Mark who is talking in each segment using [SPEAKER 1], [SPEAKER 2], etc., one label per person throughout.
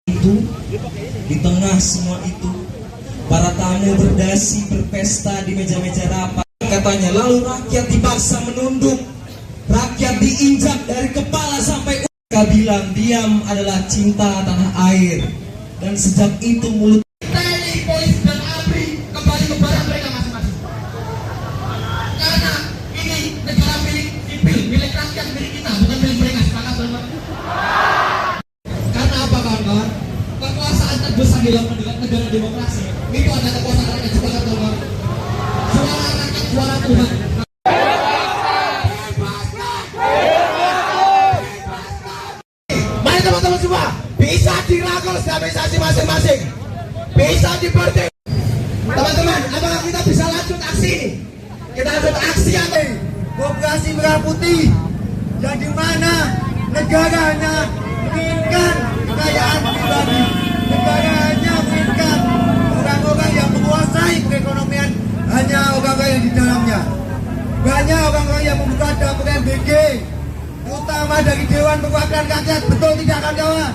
[SPEAKER 1] Itu, di tengah semua itu, para tamu berdasi berpesta di meja-meja rapat. Katanya, lalu rakyat dipaksa menunduk, rakyat diinjak dari kepala sampai mereka bilang diam adalah cinta tanah air. Dan sejak itu mulut
[SPEAKER 2] TNI, polisi, dan ABRI kembali ke barang mereka masing-masing. Karena ini negara milik sipil, milik rakyat, milik kita, bukan milik mereka. Sepakat, teman-teman? Karena apa, kawan-kawan? Kekuasaan terbesar di dalam negara demokrasi itu ada kekuasaan rakyat. Sepakat, teman-teman? Suara rakyat, suara Tuhan. Mari teman-teman semua, bisa dirangkul stabilisasi masing-masing, bisa dipercaya. Teman-teman, apakah kita bisa lanjut aksi ini? Kita lanjut aksi apa? Operasi Merah Putih, yang dimana negara hanya menginginkan kekayaan pribadi, negara hanya menginginkan orang-orang yang menguasai perekonomian, hanya orang-orang yang di dalamnya. Banyak orang-orang yang membuka dapur MBG, terutama dari Dewan Perwakilan Rakyat. Betul tidak, kawan-kawan?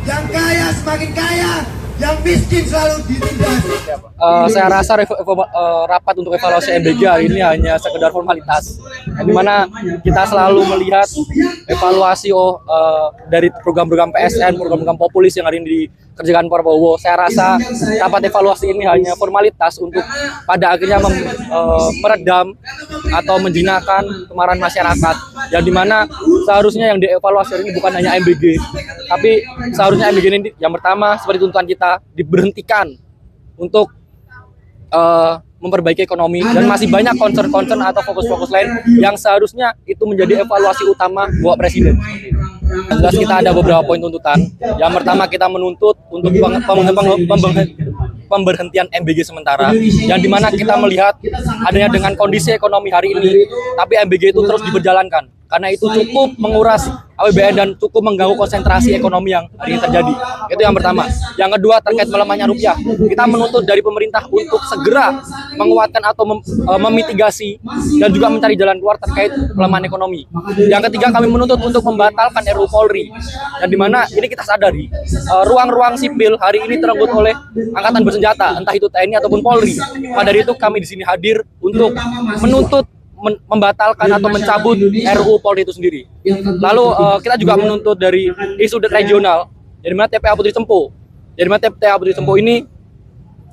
[SPEAKER 2] Yang kaya semakin kaya, yang miskin selalu ditindas.
[SPEAKER 3] Saya rasa rapat untuk evaluasi MBG hari ini hanya sekedar formalitas, di mana kita selalu melihat evaluasi dari program-program PSN, program-program populis yang hari ini dikerjakan Prabowo. Saya rasa rapat evaluasi ini hanya formalitas untuk pada akhirnya meredam atau menjinakkan kemarahan masyarakat, yang dimana seharusnya yang dievaluasi ini bukan hanya MBG, tapi seharusnya MBG ini yang pertama seperti tuntutan kita diberhentikan untuk memperbaiki ekonomi, dan masih banyak concern-concern atau fokus-fokus lain yang seharusnya itu menjadi evaluasi utama buat presiden. Jelas kita ada beberapa poin tuntutan. Yang pertama kita menuntut untuk pemberhentian MBG sementara, yang dimana kita melihat adanya dengan kondisi ekonomi hari ini, tapi MBG itu terus diberjalankan karena itu cukup menguras APBN dan cukup mengganggu konsentrasi ekonomi yang hari ini terjadi. Itu yang pertama. Yang kedua, terkait melemahnya rupiah, kita menuntut dari pemerintah untuk segera menguatkan atau memitigasi dan juga mencari jalan keluar terkait pelemahan ekonomi. Yang ketiga, kami menuntut untuk membatalkan RUU Polri, dan dimana ini kita sadari ruang-ruang sipil hari ini terenggut oleh angkatan bersenjata, entah itu TNI ataupun Polri. Pada dari itu kami di sini hadir untuk menuntut membatalkan atau mencabut RUU Polri itu sendiri. Lalu kita juga menuntut dari isu regional, jadi mana TPA Putri Sempo. Jadi mana TPA Putri Sempo ini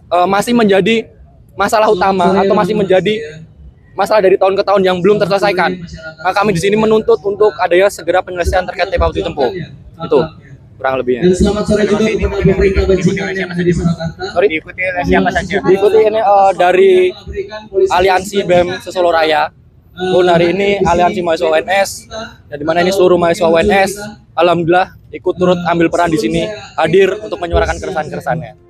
[SPEAKER 3] masih menjadi masalah utama atau masih menjadi masalah dari tahun ke tahun yang belum terselesaikan. Maka kami di sini menuntut untuk adanya segera penyelesaian terkait TPA Putri Sempo. Itu kurang lebihnya.
[SPEAKER 4] Dan selamat sore juga kepada pemerintah bajingan yang ada di Surakarta.
[SPEAKER 3] Diikuti oleh siapa saja? Diikuti ini dari Aliansi BEM Sesolo Raya. Hari ini Aliansi Mahasiswa UNS, dan dimana ini seluruh mahasiswa UNS, alhamdulillah ikut turut ambil peran di sini, hadir untuk menyuarakan keresahan-keresahannya.